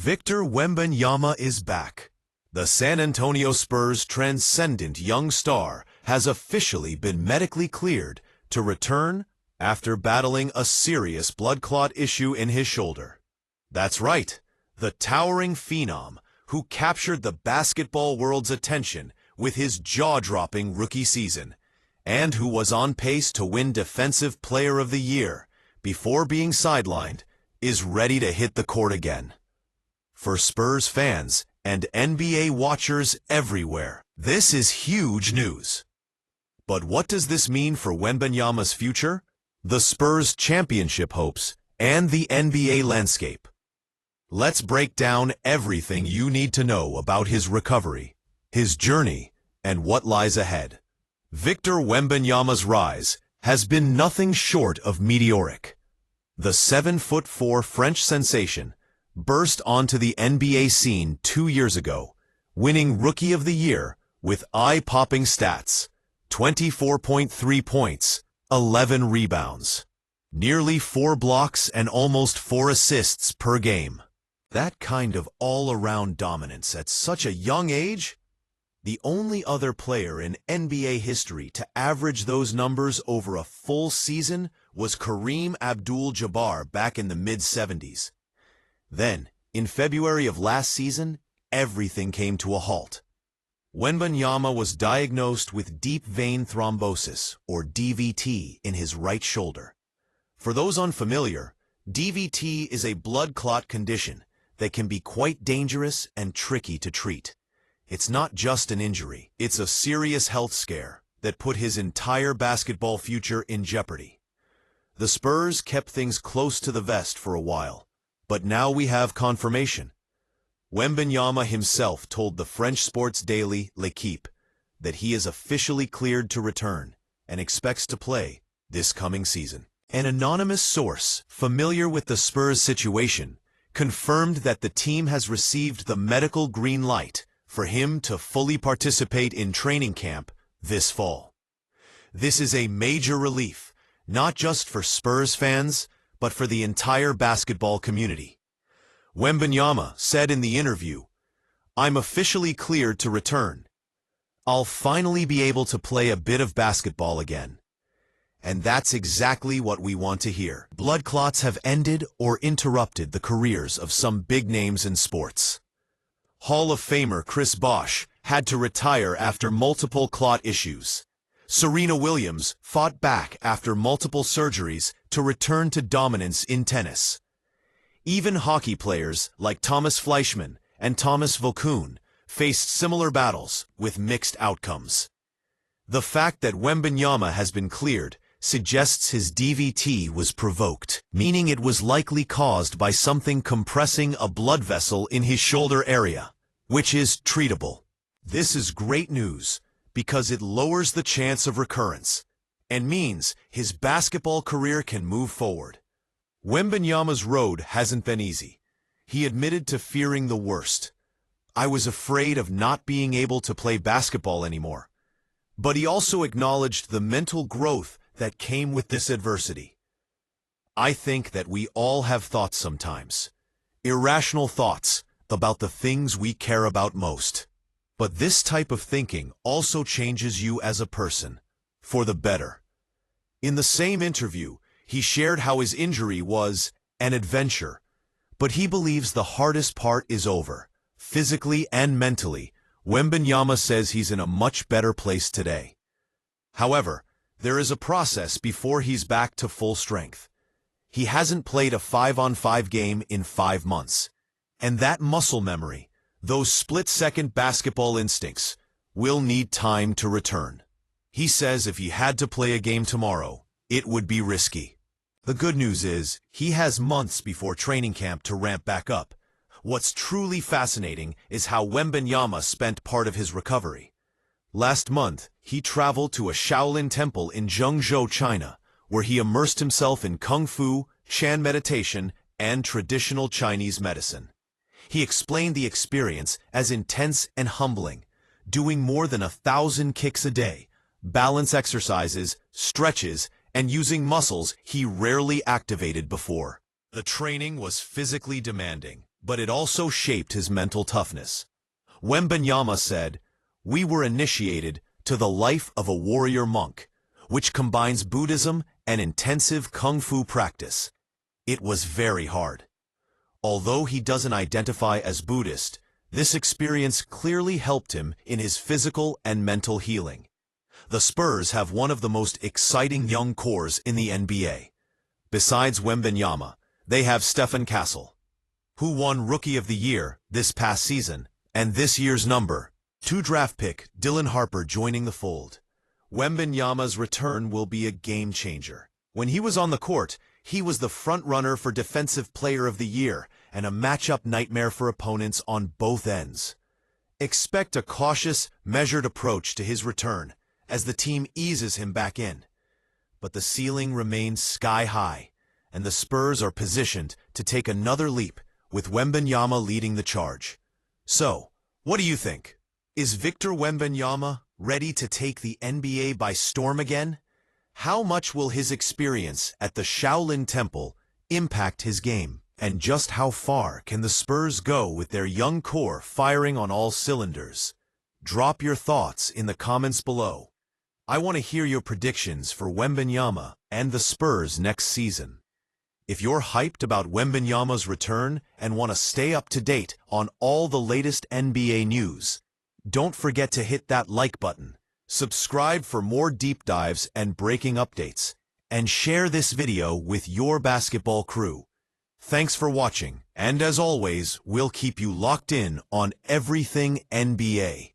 Victor Wembanyama is back. The San Antonio Spurs' transcendent young star has officially been medically cleared to return after battling a serious blood clot issue in his shoulder. That's right, the towering phenom who captured the basketball world's attention with his jaw-dropping rookie season, and who was on pace to win Defensive Player of the Year before being sidelined, is ready to hit the court again. For Spurs fans and NBA watchers everywhere, this is huge news. But what does this mean for Wembanyama's future, the Spurs' championship hopes, and the NBA landscape? Let's break down everything you need to know about his recovery, his journey, and what lies ahead. Victor Wembanyama's rise has been nothing short of meteoric. The 7'4" French sensation burst onto the NBA scene 2 years ago, winning Rookie of the Year with eye-popping stats: 24.3 points, 11 rebounds, nearly 4 blocks and almost 4 assists per game. That kind of all-around dominance at such a young age? The only other player in NBA history to average those numbers over a full season was Kareem Abdul-Jabbar back in the mid-70s. Then, in February of last season, everything came to a halt. Wembanyama was diagnosed with deep vein thrombosis, or DVT, in his right shoulder. For those unfamiliar, DVT is a blood clot condition that can be quite dangerous and tricky to treat. It's not just an injury, it's a serious health scare that put his entire basketball future in jeopardy. The Spurs kept things close to the vest for a while, but now we have confirmation. Wembanyama himself told the French sports daily L'Équipe that he is officially cleared to return and expects to play this coming season. An anonymous source familiar with the Spurs situation confirmed that the team has received the medical green light for him to fully participate in training camp this fall. This is a major relief, not just for Spurs fans, but for the entire basketball community. Wembanyama said in the interview, "I'm officially cleared to return. I'll finally be able to play a bit of basketball again." And that's exactly what we want to hear. Blood clots have ended or interrupted the careers of some big names in sports. Hall of Famer Chris Bosh had to retire after multiple clot issues. Serena Williams fought back after multiple surgeries to return to dominance in tennis. Even hockey players like Thomas Fleischmann and Thomas Vokoun faced similar battles with mixed outcomes. The fact that Wembanyama has been cleared suggests his DVT was provoked, meaning it was likely caused by something compressing a blood vessel in his shoulder area, which is treatable. This is great news because it lowers the chance of recurrence and means his basketball career can move forward. Wembanyama's road hasn't been easy. He admitted to fearing the worst. "I was afraid of not being able to play basketball anymore." But he also acknowledged the mental growth that came with this adversity. "I think that we all have thoughts sometimes, irrational thoughts about the things we care about most. But this type of thinking also changes you as a person, for the better." In the same interview, he shared how his injury was an adventure, but he believes the hardest part is over. Physically and mentally, Wembanyama says he's in a much better place today. However, there is a process before he's back to full strength. He hasn't played a 5-on-5 game in 5 months. And that muscle memory, those split-second basketball instincts, will need time to return. He says if he had to play a game tomorrow, it would be risky. The good news is, he has months before training camp to ramp back up. What's truly fascinating is how Wembanyama spent part of his recovery. Last month, he traveled to a Shaolin temple in Zhengzhou, China, where he immersed himself in Kung Fu, Chan meditation, and traditional Chinese medicine. He explained the experience as intense and humbling, doing more than 1,000 kicks a day, balance exercises, stretches, and using muscles he rarely activated before. The training was physically demanding, but it also shaped his mental toughness. Wembanyama said, "We were initiated to the life of a warrior monk, which combines Buddhism and intensive kung fu practice. It was very hard." Although he doesn't identify as Buddhist, this experience clearly helped him in his physical and mental healing. The Spurs have one of the most exciting young cores in the NBA. Besides Wembanyama, they have Stephon Castle, who won Rookie of the Year this past season, and this year's number 2 draft pick Dylan Harper joining the fold. Wembanyama's return will be a game-changer. When he was on the court, he was the front-runner for Defensive Player of the Year and a matchup nightmare for opponents on both ends. Expect a cautious, measured approach to his return as the team eases him back in. But the ceiling remains sky-high, and the Spurs are positioned to take another leap with Wembanyama leading the charge. So, what do you think? Is Victor Wembanyama ready to take the NBA by storm again? How much will his experience at the Shaolin Temple impact his game? And just how far can the Spurs go with their young core firing on all cylinders? Drop your thoughts in the comments below. I want to hear your predictions for Wembanyama and the Spurs next season. If you're hyped about Wembanyama's return and want to stay up to date on all the latest NBA news, don't forget to hit that like button, subscribe for more deep dives and breaking updates, and share this video with your basketball crew. Thanks for watching, and as always, we'll keep you locked in on everything NBA.